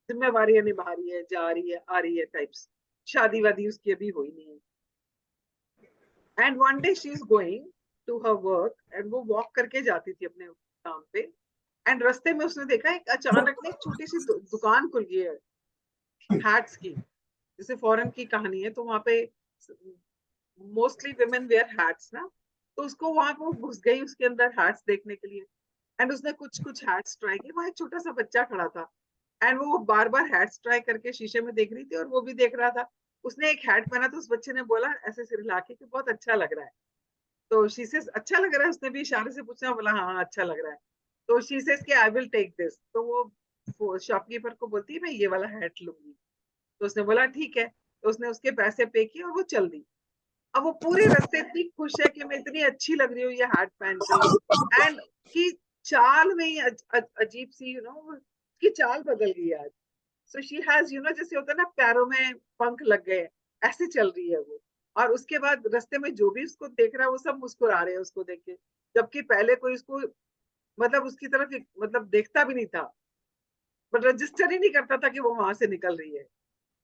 Speaker 1: जिम्मेवारियां निभा रही है, जा रही है आ रही है टाइप्स। शादी वादी उसकी अभी हुई नहीं है। And one day she is going to her work, and वो वॉक करके जाती थी अपने काम पे, एंड रास्ते में उसने देखा एक अचानक में एक छोटी सी दुकान खुल गई है हैट्स की। जैसे फॉरेन की कहानी है, तो वहां पे मोस्टली विमेन वेयर हैट्स ना, तो उसको वहां पे घुस गई उसके अंदर हैट्स देखने के लिए। एंड उसने कुछ कुछ हैट्स ट्राई की, वहां एक छोटा सा बच्चा खड़ा था, एंड वो बार बार हैट्स ट्राई करके शीशे में देख रही थी और वो भी देख रहा था। उसने एक हैट पहना तो उस बच्चे ने बोला ऐसे सिर हिला के कि बहुत अच्छा लग रहा है। तो शी सेज अच्छा लग रहा है, उसने भी इशारे से पूछा, बोला हाँ हाँ अच्छा लग रहा है। तो शी सेज कि आई विल टेक दिस, तो वो शॉपकीपर को बोलती है मैं ये वाला हैट लूंगी। तो उसने बोला ठीक है, तो उसने उसके पैसे पे किए और वो चल दी। अब वो पूरे रास्ते इतनी खुश है कि मैं इतनी अच्छी लग रही हूँ ये हैट पहन के, एंड की चाल में ही अजीब सी, उसकी चाल बदल गई आज। सो शी हैज, जैसे होता है ना पैरों में पंख लग गए, ऐसे चल रही है वो। और उसके बाद रास्ते में जो भी उसको देख रहा है वो सब मुस्कुरा रहे हैं उसको देख के, जबकि पहले कोई उसको, मतलब उसकी तरफ मतलब देखता भी नहीं था, बट रजिस्टर ही नहीं करता था कि वो वहां से निकल रही है।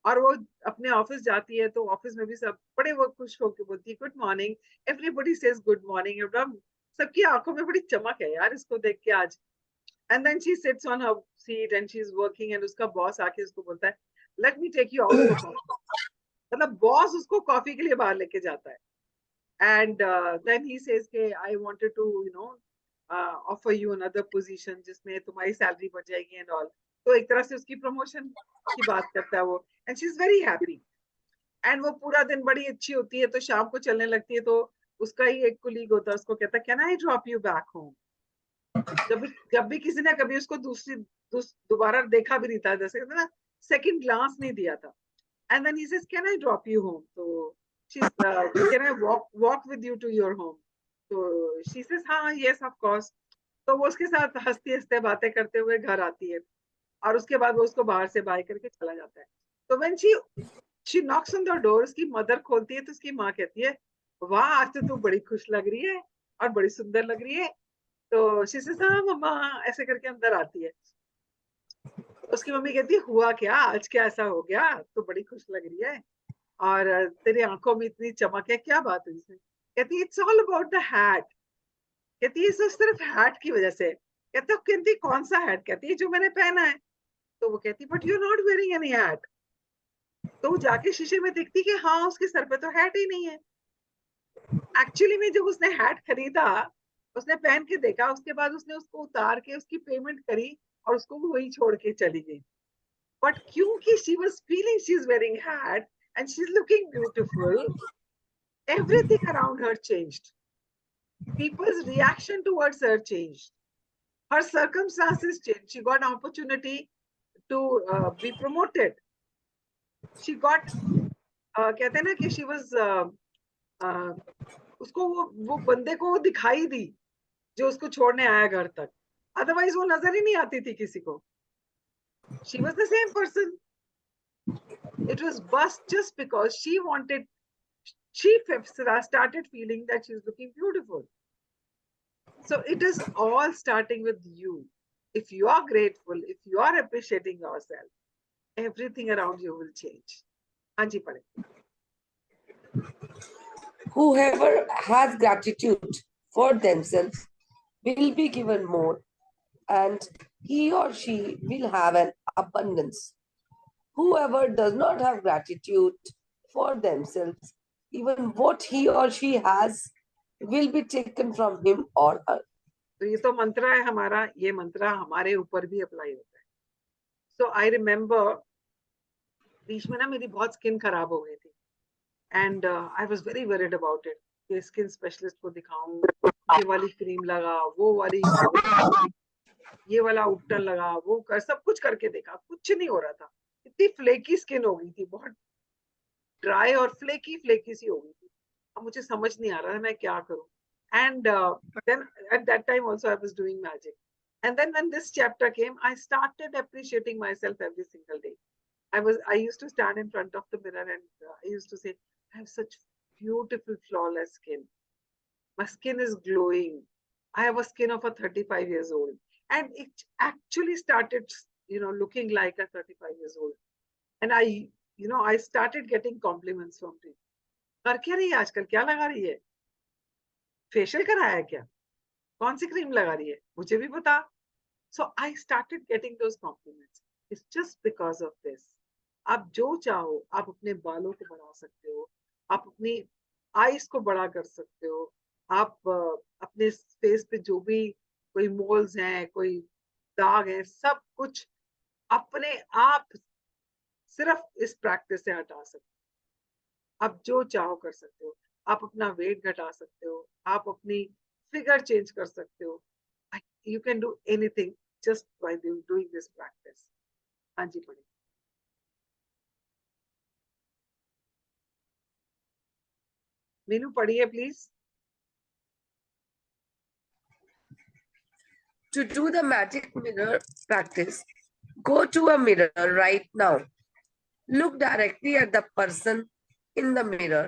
Speaker 1: और वो अपने ऑफिस जाती है तो ऑफिस में भी सब बड़े वो खुश होकर बोलती है good morning, everybody says good morning, एकदम सबकी आंखों में बड़ी चमक है यार इसको देख के आज। And then she sits on her seat and she is working, and उसका बॉस आके उसको बोलता है let me take you out for coffee. मतलब बॉस उसको कॉफी के लिए बाहर लेके जाता है। एंड देन ही सेज के I wanted to offer you another position जिसमें तुम्हारी सैलरी बढ़ जाएगी एंड ऑल। तो एक तरह से उसकी प्रमोशन की बात करता है वो, and she is very happy. And वो पूरा दिन बड़ी अच्छी होती है, तो शाम को चलने लगती है, तो उसका ही एक कुलीग होता है, उसको कहता है can I drop you back home. जब भी किसी ने कभी उसको दोबारा देखा भी नहीं था, जैसे कहते हैं ना, सेकंड ग्लांस नहीं दिया था, and then he says can I drop you home, तो she can I walk with you to your home, तो शी सेज हाँ यस ऑफ कोर्स। तो वो उसके साथ हंसते हंसते बातें करते हुए घर आती है, और उसके बाद वो उसको बाहर से बाय करके चला जाता है। तो when she knocks on the door, उसकी मदर खोलती है, तो उसकी माँ कहती है वाह आज तो तू बड़ी खुश लग रही है और बड़ी सुंदर लग रही है। तो शी सेज हाँ मम्मा, ऐसे करके अंदर आती है। उसकी मम्मी कहती है हुआ क्या, आज क्या ऐसा हो गया, तो बड़ी खुश लग रही है और तेरी आंखों में इतनी चमक है, क्या बात हुई इसमें। कहती है it's all about the hat. कहती है इसे सिर्फ हैट की वजह से। कहती कौन सा हैट, कहती है जो मैंने पहना है। तो वो कहती but you are not wearing any hat. तो वो जाके शीशे में देखती कि हाँ उसके सर पे तो हैट ही नहीं है। एक्चुअली में जब उसने हैट खरीदा, उसने पहन के देखा, उसके बाद उसने उसको उतार के उसकी पेमेंट करी और उसको वही छोड़ के चली गई। बट क्योंकि she was feeling she is wearing hat and she is looking beautiful, everything around her changed. People's reaction towards her changed. Her circumstances changed. She got an opportunity to be promoted. She got कहते हैं ना कि she was उसको वो बंदे को दिखाई दी जो उसको छोड़ने आया घर तक, अदरवाइज वो नजर ही नहीं आती थी किसी को। She was the same person. It was just because she wanted, she started feeling that she's looking beautiful. So it is all starting with you. If you are grateful, if you are appreciating yourself, everything around you will change. Anji pade.
Speaker 2: Whoever has gratitude for themselves will be given more, and he or she will have an abundance. Whoever does not have gratitude for themselves, even what he or she has will be taken from him or her.
Speaker 1: तो ये तो मंत्र है हमारा, ये मंत्र हमारे ऊपर भी अप्लाई होता है। सो आई रिमेम्बर बीच में ना मेरी बहुत स्किन खराब हो गई थी, and I was very worried about it कि स्किन स्पेशलिस्ट को दिखाऊं, ये वाली क्रीम लगा, वो वाली ये वाला उपटन लगा, वो कर, सब कुछ करके देखा, कुछ नहीं हो रहा था। इतनी फ्लेकी स्किन हो गई थी, बहुत ड्राई और फ्लेकी फ्लेकी सी हो गई थी। अब मुझे समझ नहीं आ रहा है मैं क्या करूं। And then at that time also I was doing magic, and then when this chapter came I started appreciating my self every single day. I used to stand in front of the mirror and I used to say I have such beautiful flawless skin. My skin is glowing. I have a skin of a 35 years old, and it actually started looking like a 35 years old. And I started getting compliments from people. कर क्या रही है आजकल, क्या लगा रही है, facial कराया है क्या, कौन सी क्रीम लगा रही है, मुझे भी बता। So I started getting those compliments. It's just because of this. आप जो चाहो, आप अपने बालों को बढ़ा सकते हो, आप अपनी आईज को बड़ा कर सकते हो, आप अपने फेस पे जो भी कोई मोल्स हैं, कोई दाग है, सब कुछ अपने आप सिर्फ इस प्रैक्टिस से हटा सकते हो। आप जो चाहो कर सकते हो, आप अपना वेट घटा सकते हो, आप अपनी फिगर चेंज कर सकते हो। You can do anything just by doing this practice. हाँ जी पढ़िए। मीनू पढ़िए please.
Speaker 2: To do the magic mirror practice, go to a mirror right now. Look directly at the person in the mirror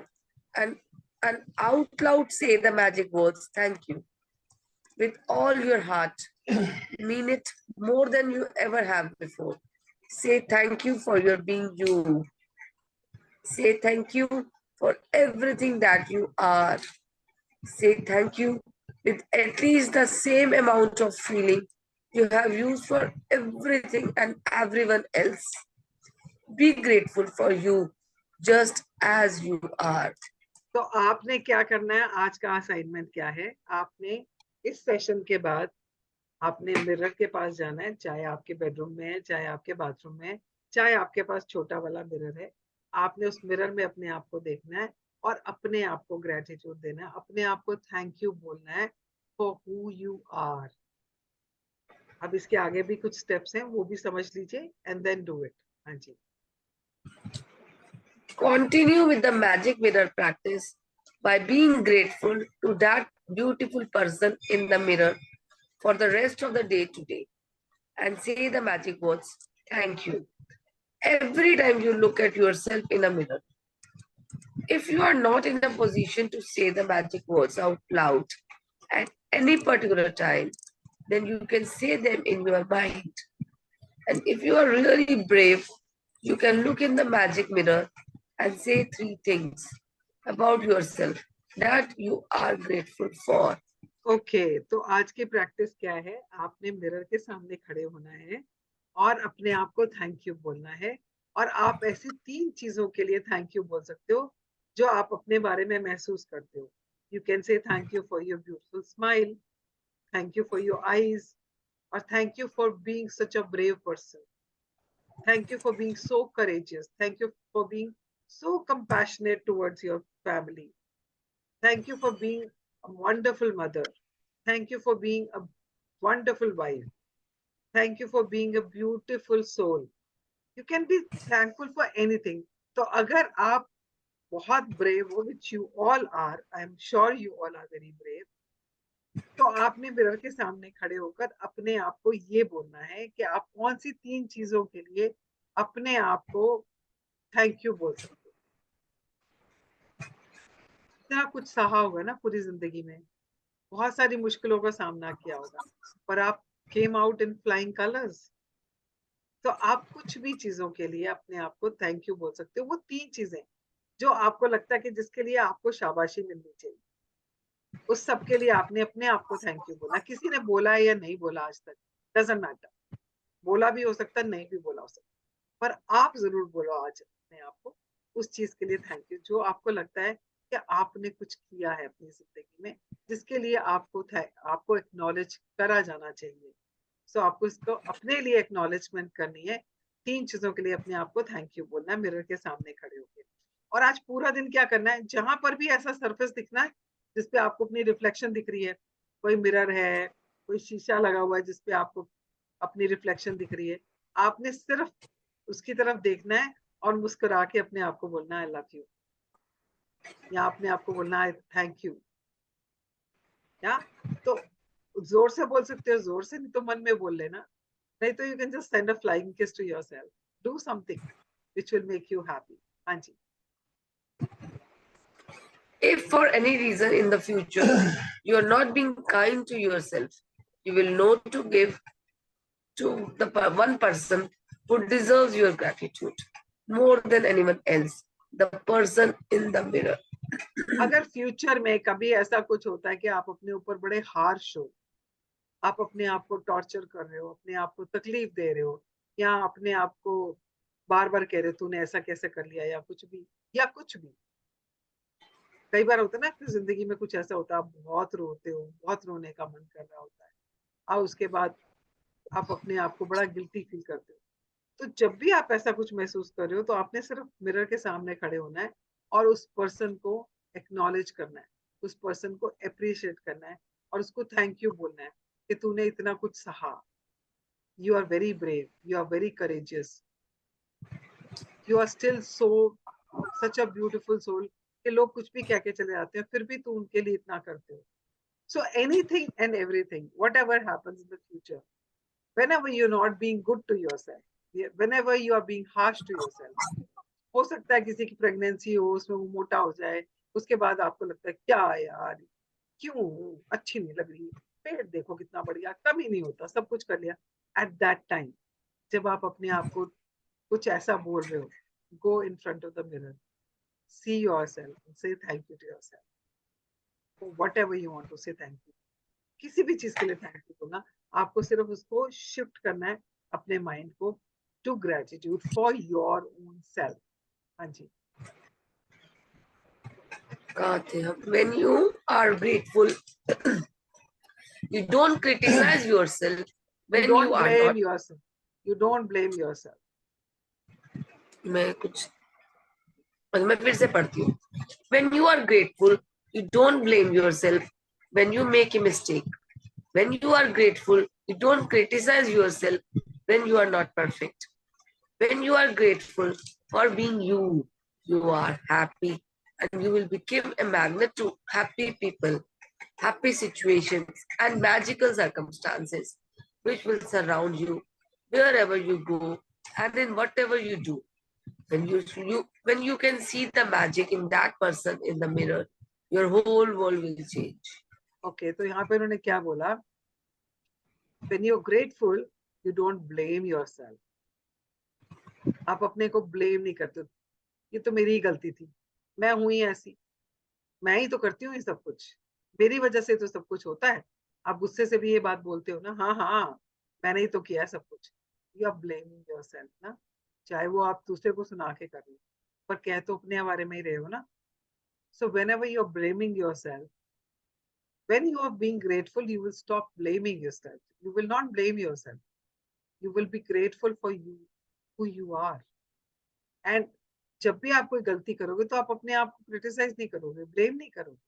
Speaker 2: and out loud say the magic words, thank you, with all your heart. Mean it more than you ever have before. Say thank you for your being you. Say thank you for everything that you are. Say thank you with at least the same amount of feeling you have used for everything and everyone else. Be grateful for you just as you are.
Speaker 1: तो आपने क्या करना है, आज का assignment क्या है, आपने इस सेशन के बाद आपने मिरर के पास जाना है, चाहे आपके बेडरूम में है, चाहे आपके बाथरूम में है, चाहे आपके पास छोटा वाला मिरर है। आपने उस मिरर में अपने आप को देखना है और अपने आप को ग्रेटिट्यूड देना है, अपने आप को थैंक यू बोलना है फॉर हु यू आर। अब इसके आगे भी कुछ स्टेप्स हैं, वो भी समझ लीजिए एंड देन डू इट। हाँ जी।
Speaker 2: Continue with the magic mirror practice by being grateful to that beautiful person in the mirror for the rest of the day today and say the magic words, thank you, every time you look at yourself in a mirror. If you are not in a position to say the magic words out loud at any particular time, then you can say them in your mind. And if you are really brave, you can look in the magic mirror and say 3 things about yourself that you are grateful for.
Speaker 1: Okay, तो आज की practice क्या है? आपने mirror के सामने खड़े होना है और अपने आप को थैंक यू बोलना है। और आप ऐसी 3 चीजों के लिए थैंक यू बोल सकते हो जो आप अपने बारे में महसूस करते हो। You can say thank you for your beautiful smile, thank you for your eyes, और thank you for being such a brave person, thank you for being so courageous, thank you for being so compassionate towards your family. Thank you for being a wonderful mother. Thank you for being a wonderful wife. Thank you for being a beautiful soul. You can be thankful for anything. तो अगर आप बहुत brave हो, which you all are, I am sure you all are very brave, तो आपने mirror के सामने खड़े होकर अपने आप को ये बोलना है कि आप कौन सी 3 चीजों के लिए अपने आप को थैंक यू बोल सकते हो। इतना कुछ सहा होगा ना पूरी जिंदगी में, बहुत सारी मुश्किलों का सामना किया होगा, पर आप came out in flying colours. तो आप कुछ भी चीजों के लिए अपने आप को थैंक यू बोल सकते हो। वो 3 चीजें जो आपको लगता है कि जिसके लिए आपको शाबाशी मिलनी चाहिए, उस सब के लिए आपने अपने आप को थैंक यू बोला। किसी ने बोला है या नहीं बोला आज तक, डजंट मैटर। बोला भी हो सकता है, नहीं भी बोला हो सकता, पर आप जरूर बोलो आज अपने आप को उस चीज के लिए थैंक यू जो आपको लगता है कि आपने कुछ किया है अपनी जिंदगी में, जिसके लिए आपको एक्नॉलेज करा जाना चाहिए। सो आपको इसको अपने लिए एक्नॉलेजमेंट करनी है। 3 चीजों के लिए अपने आप को थैंक यू बोलना है मिरर के सामने खड़े होकर। और आज पूरा दिन क्या करना है, जहां पर भी ऐसा सरफेस दिखना है जिसपे आपको अपनी रिफ्लेक्शन दिख रही है, कोई मिरर है, कोई शीशा लगा हुआ है जिसपे आपको अपनी रिफ्लेक्शन दिख रही है, आपने सिर्फ उसकी तरफ देखना है और मुस्कुरा के अपने आप को बोलना है आई लव यू, या अपने आप को बोलना है थैंक यू। या तो जोर से बोल सकते हो, जोर से नहीं तो मन में बोल लेना, नहीं तो you can just send a flying kiss to yourself, do something which will make you happy. हाँ जी।
Speaker 2: If for any reason in the future you are not being kind to yourself, you will know to give to the one person who deserves your gratitude more than anyone else, the person in the mirror.
Speaker 1: अगर future में कभी ऐसा कुछ होता है कि आप अपने ऊपर बड़े हार्श हो, आप अपने आप को टॉर्चर कर रहे हो, अपने आप को तकलीफ दे रहे हो, या अपने आप को बार बार कह रहे हो तूने ऐसा कैसे कर लिया, या कुछ भी, या कुछ भी, कई बार होता है ना कि जिंदगी में कुछ ऐसा होता है, आप बहुत रोते हो, बहुत रोने का मन कर रहा होता है, और उसके बाद आप अपने आप को बड़ा गिल्टी फील करते हो। तो जब भी आप ऐसा कुछ महसूस कर रहे हो, तो आपने सिर्फ मिरर के सामने खड़े होना है और उस पर्सन को एक्नॉलेज करना है, उस पर्सन को अप्रिशिएट करना है और उसको थैंक यू बोलना है कि तूने इतना कुछ सहा, you are very brave, you are very courageous, you are still so such a beautiful soul, कि लोग कुछ भी कह के चले जाते हैं फिर भी तू उनके लिए इतना करते हो। So anything and everything, whatever happens in the future, whenever you're not being good to yourself, whenever you are being harsh to yourself, हो सकता है किसी की प्रेगनेंसी हो, उसमें वो मोटा हो जाए, उसके बाद आपको लगता है क्या यार, क्यों अच्छी नहीं लग रही, पेट देखो कितना बढ़िया, कम ही नहीं होता, सब कुछ कर लिया। एट दैट टाइम जब आप अपने आप को कुछ ऐसा बोल रहे हो, go in front of the mirror, see yourself and say thank you to yourself, whatever you want to say thank you, किसी भी चीज के लिए थैंक यू बोलना। आपको सिर्फ उसको शिफ्ट करना है अपने माइंड को to gratitude for your own self. हाँ जी।
Speaker 2: When you are grateful, you don't criticize yourself
Speaker 1: You
Speaker 2: when you
Speaker 1: don't
Speaker 2: are
Speaker 1: blame
Speaker 2: not.
Speaker 1: yourself. You don't blame yourself.
Speaker 2: मैं कुछ और मैं फिर से पढ़ती हूँ. When you are grateful, you don't blame yourself when you make a mistake. When you are grateful, you don't criticize yourself when you are not perfect. When you are grateful for being you, you are happy and you will become a magnet to happy people, happy situations, and magical circumstances which will surround you wherever you go and in whatever you do. When you can see the magic in that person in the mirror, your whole world will change.
Speaker 1: Okay, तो यहाँ पे उन्होंने क्या बोला? When you're grateful, you don't blame yourself. आप अपने को blame नहीं करते, ये तो मेरी ही गलती थी, मैं हूं ही ऐसी, मैं ही तो करती हूँ ये सब कुछ, मेरी वजह से तो सब कुछ होता है. आप गुस्से से भी ये बात बोलते हो ना, हाँ हाँ मैंने ही तो किया है सब कुछ. यू आर ब्लेमिंग योरसेल्फ ना, चाहे वो आप दूसरे को सुना के कर रहे हो, पर कह तो अपने बारे में ही रहे हो ना. सो whenever you are blaming yourself, when you are being grateful, you will stop blaming yourself. You will not blame yourself. You will be grateful for you, who you are. And जब भी आप कोई गलती करोगे तो आप अपने आप को क्रिटिसाइज नहीं करोगे, ब्लेम नहीं करोगे.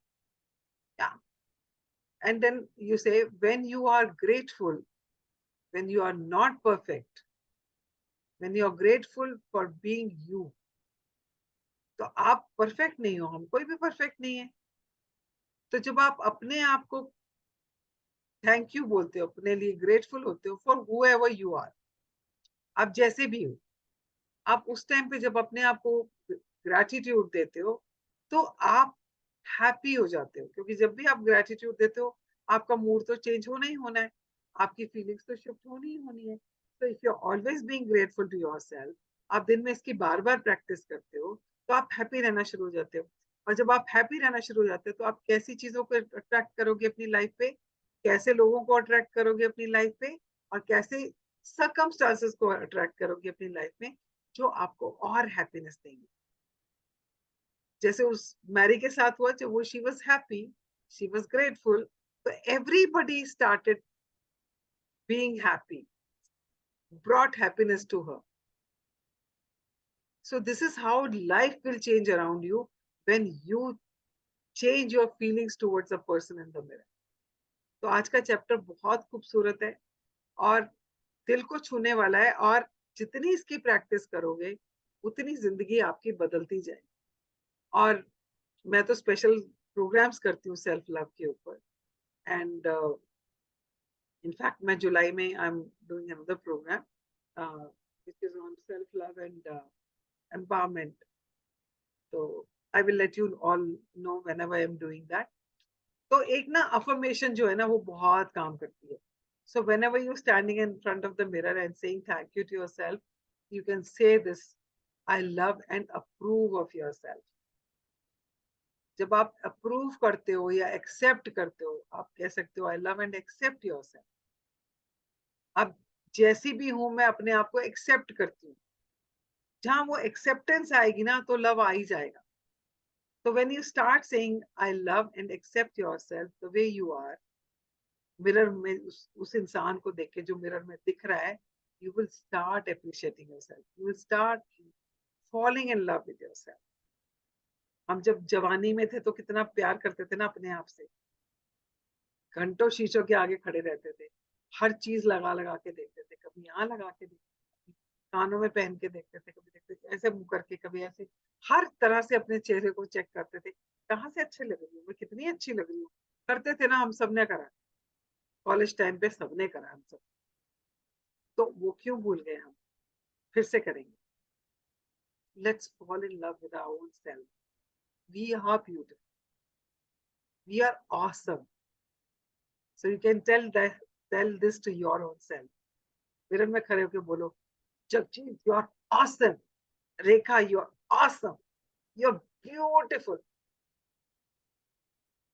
Speaker 1: Yeah. And then you say, when you are grateful, when you are not perfect, when you are grateful for being you, तो आप परफेक्ट नहीं हो, हम कोई भी परफेक्ट नहीं है. तो जब आप अपने आप को थैंक यू बोलते हो, अपने लिए ग्रेटफुल होते हो फॉर हूएवर यू आर, आप जैसे भी हो, आप उस टाइम पे जब अपने आप को ग्रैटिट्यूड देते हो तो आप हैप्पी हो जाते हो. क्योंकि जब भी आप ग्रैटिट्यूड देते हो, आपका मूड तो चेंज होना ही होना है, आपकी फीलिंग्स तो शिफ्ट होनी ही होनी है. तो if you are always being grateful to yourself, आप दिन में इसकी बार बार प्रैक्टिस करते हो, तो आप हैप्पी रहना शुरू हो जाते हो. और जब आप हैप्पी रहना शुरू हो जाते हो तो आप कैसी चीजों को अट्रैक्ट करोगे अपनी लाइफ पे, कैसे लोगों को अट्रैक्ट करोगे अपनी लाइफ पे, और कैसे सर्कमस्टांसेस को अट्रैक्ट करोगे अपनी लाइफ में जो आपको और हैप्पीनेस देंगे. जैसे उस मैरी के साथ हुआ, जो वो she was happy, she was grateful, तो everybody started being happy, brought happiness to her. So this is how life will change around you when you change your feelings towards a person in the mirror. तो आज का chapter बहुत खूबसूरत है और दिल को छूने वाला है, और जितनी इसकी प्रैक्टिस करोगे उतनी जिंदगी आपकी बदलती जाएगी. और मैं तो स्पेशल प्रोग्राम्स करती हूँ सेल्फ लव के ऊपर. एंड इनफैक्ट मैं जुलाई में I am doing another programme which is on self love and empowerment. तो I will let you all know whenever I am doing that. तो एक ना अफर्मेशन जो है ना वो बहुत काम करती है. So whenever you're standing in front of the mirror and saying thank you to yourself, you can say this: I love and approve of yourself. जब आप अप्रूव करते हो या एक्सेप्ट करते हो, आप कह सकते हो I love and accept yourself. अब जैसी भी हूं मैं अपने आप को एक्सेप्ट करती हूँ. जहां वो एक्सेप्टेंस आएगी ना तो लव आ ही जाएगा. तो when you start saying I love and accept yourself the way you are, mirror में उस इंसान को देख के जो मिरर में दिख रहा है, you will start appreciating yourself. You will start falling in love with yourself. हम जब जवानी में थे तो कितना प्यार करते थे ना अपने आप से, घंटों शीशों के आगे खड़े रहते थे, हर चीज लगा लगा के देखते थे, कभी यहाँ लगा के देखते थे, कानों में पहन के देखते थे, कभी देखते थे ऐसे मुंह करके, कभी ऐसे, हर तरह से अपने चेहरे को चेक करते थे, कहाँ से अच्छे लग रही हूँ मैं, कितनी अच्छी लग रही हूँ. करते थे ना, हम सबने करा, कॉलेज टाइम पे सबने करा हम सब. तो वो क्यों भूल गए हम, फिर से करेंगे. Let's fall in love with our own self. We are beautiful. We are awesome. So you can tell this to your own self. Mirror में खड़े होकर बोलो, Jagjit, you are awesome. Rekha, you are awesome. You're beautiful.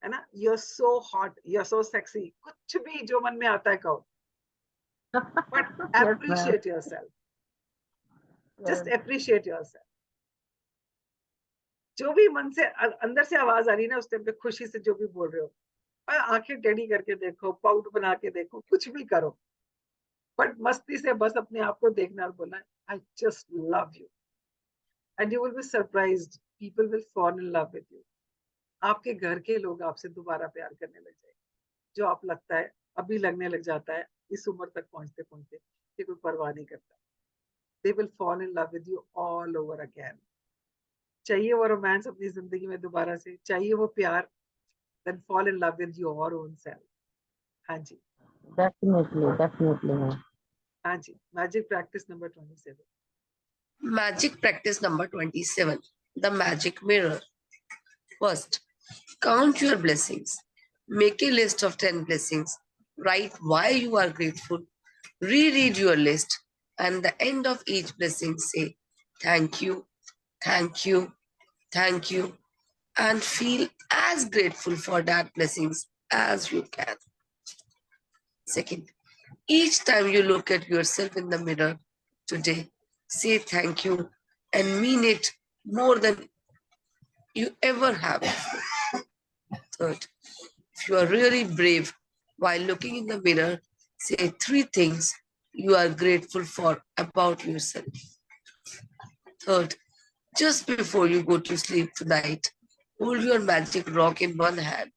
Speaker 1: है ना? You're so hot. You're so sexy. कुछ भी जो मन में आता है कहो. But appreciate yourself. Just appreciate yourself. जो भी मन से अंदर से आवाज आ रही है ना, उस टाइम पे खुशी से जो भी बोल रहे हो, आंखें टेढ़ी करके देखो, पाउट बना के देखो, कुछ भी करो, बट मस्ती से बस अपने आप को देखना और बोलना, I just love you. And you will be surprised people will fall in love with you. आपके घर के लोग आपसे दोबारा प्यार करने लग जाएंगे, जो आप लगता है अभी लगने लग जाता है इस उम्र तक पहुंचते पहुंचते कि कोई परवाह नहीं करता. They will fall in love with you all over again. चाहिए वो रोमांस अपनी जिंदगी में दोबारा से, चाहिए वो प्यार, then fall in love with your own self. हाँ जी.
Speaker 3: Definitely, ma'am.
Speaker 1: हाँ जी. Magic practice number 27.
Speaker 2: Magic practice number 27. The magic mirror. First, count your blessings. Make a list of 10 blessings. Write why you are grateful. Reread your list. And at the end of each blessing, say, thank you, thank you, thank you. And feel as grateful for that blessings as you can. Second, each time you look at yourself in the mirror today, say thank you and mean it more than you ever have. Third, if you are really brave while looking in the mirror, say 3 things you are grateful for about yourself. Third, just before you go to sleep tonight, hold your magic rock in one hand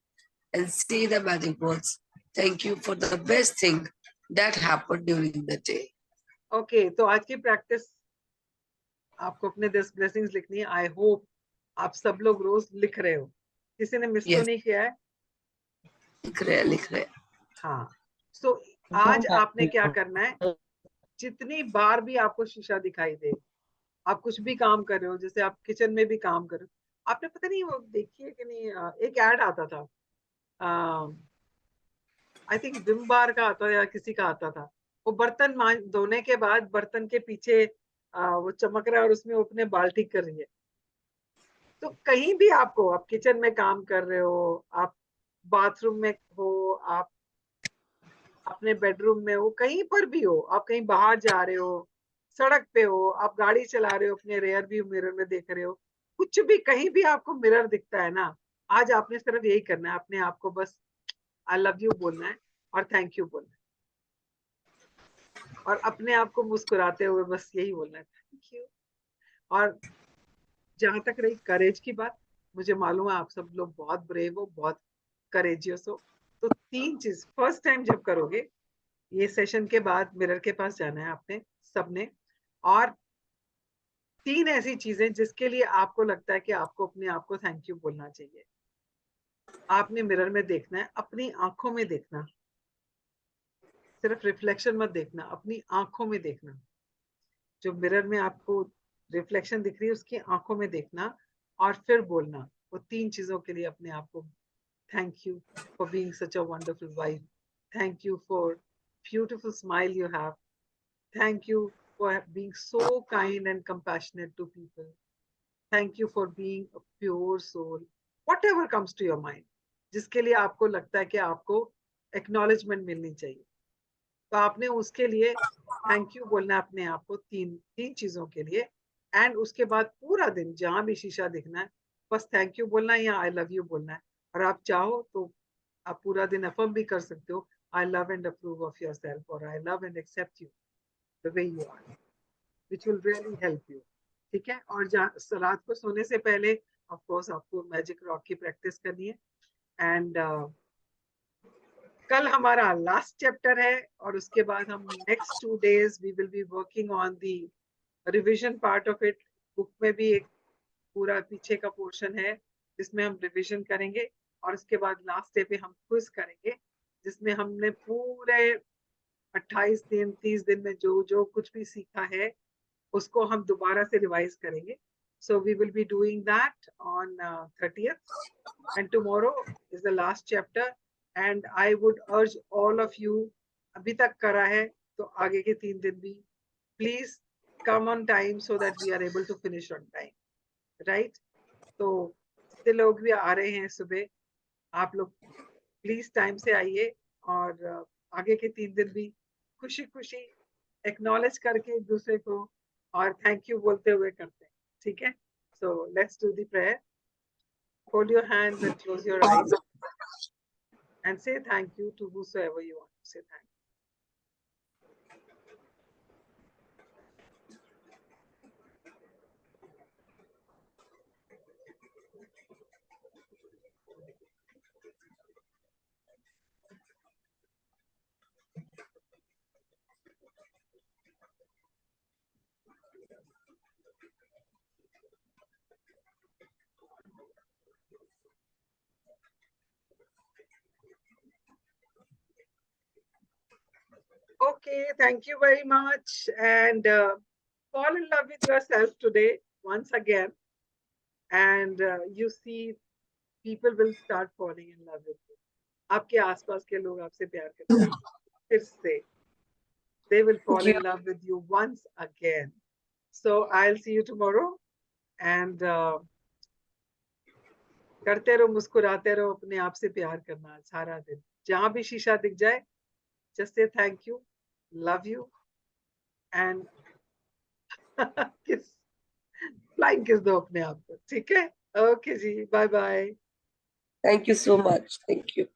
Speaker 2: and say the magic words. Thank you for the best thing that happened during the day.
Speaker 1: Okay, तो आज की practice आपको अपने 10 blessings लिखनी है. I hope आप सब लोग रोज लिख रहे हो, किसी ने मिस तो
Speaker 2: Yes.
Speaker 1: नहीं किया है.
Speaker 2: लिख रहे.
Speaker 1: हाँ. सो आज आपने क्या करना है, जितनी बार भी आपको शीशा दिखाई दे, आप कुछ भी काम कर रहे हो, जैसे आप किचन में भी काम कर रहे हो, आपने पता नहीं वो देखी है कि नहीं, एक ऐड आता था, आई थिंक विम बार का आता या किसी का आता था, वो बर्तन धोने के बाद बर्तन के पीछे वो चमक रहा है और उसमें वो अपने बाल ठीक कर रही है. तो कहीं भी आपको, आप किचन में काम कर रहे हो, आप बाथरूम में हो, आप अपने बेडरूम में हो, कहीं पर भी हो, आप कहीं बाहर जा रहे हो, सड़क पे हो, आप गाड़ी चला रहे हो, अपने रेयर व्यू मिरर में देख रहे हो, कुछ भी कहीं भी आपको मिरर दिखता है ना, आज आपने सिर्फ यही करना है, अपने आप को बस आई लव यू बोलना है और थैंक यू बोलना है, और अपने आप को मुस्कुराते हुए बस यही बोलना है, थैंक यू. और जहां तक रही करेज की बात, मुझे मालूम है आप सब लोग बहुत ब्रेव हो, बहुत करेजियस हो. तो 3 चीज फर्स्ट टाइम जब करोगे, ये सेशन के बाद मिरर के पास जाना है आपने सबने, और 3 ऐसी चीजें जिसके लिए आपको लगता है कि आपको अपने आप को थैंक यू बोलना चाहिए. आपने मिरर में देखना है, अपनी आंखों में देखना, सिर्फ रिफ्लेक्शन मत देखना, अपनी आंखों में देखना, जो मिरर में आपको रिफ्लेक्शन दिख रही है उसकी आंखों में देखना, और फिर बोलना वो 3 चीजों के लिए अपने आप को. Thank you for being such a wonderful wife, thank you for beautiful smile you have, thank you for being so kind and compassionate to people, thank you for being a pure soul, whatever comes to your mind, जिसके लिए आपको लगता है कि आपको acknowledgement मिलनी चाहिए, तो आपने उसके लिए थैंक यू बोलना है अपने आप को, तीन चीजों के लिए. एंड उसके बाद पूरा दिन जहां भी शीशा दिखना है बस थैंक यू बोलना है या आई लव यू बोलना है. और आप चाहो तो आप पूरा दिन अफर्म भी कर सकते हो, I love and approve of yourself, और I love and accept you the way you are, which will really help you. ठीक है. और रात को सोने से पहले ऑफ कोर्स आपको मैजिक रॉक की प्रैक्टिस करनी है. एंड कल हमारा लास्ट चैप्टर है, और उसके बाद हम next 2 days we will be working on the revision part of it. Book में भी एक पूरा पीछे का पोर्शन है जिसमें हम रिविजन करेंगे, और उसके बाद लास्ट डे पे हम क्विज करेंगे जिसमें हमने पूरे 28 दिन 30 दिन में जो जो कुछ भी सीखा है उसको हम दोबारा से रिवाइज करेंगे. So we will be doing that on 30th, and tomorrow is the last chapter, and I would urge all of you, अभी तक करा है तो आगे के 3 दिन भी please come on time so that we are able to finish on time, right? तो जितने लोग भी आ रहे हैं सुबह, आप लोग प्लीज टाइम से आइए, और आगे के 3 दिन भी खुशी खुशी एक्नॉलेज करके एक दूसरे को और थैंक यू बोलते हुए करते हैं. ठीक है. So let's do the prayer. Hold your hands and close your eyes and say thank you to whosoever you want to say thank you. Okay, thank you very much. And fall in love with yourself today once again. And you see, people will start falling in love with you. आपके आसपास के लोग आपसे प्यार करते हैं फिर से. They will fall in love with you once again. So I'll see you tomorrow. And करते रहो, मुस्कुराते रहो, अपने आप से प्यार करना सारा दिन. जहां भी शीशा दिख जाए, just say thank you, love you, and kiss, flying kiss दो अपने आप को. ठीक है? Okay ji, bye bye.
Speaker 2: Thank you so much. Thank you.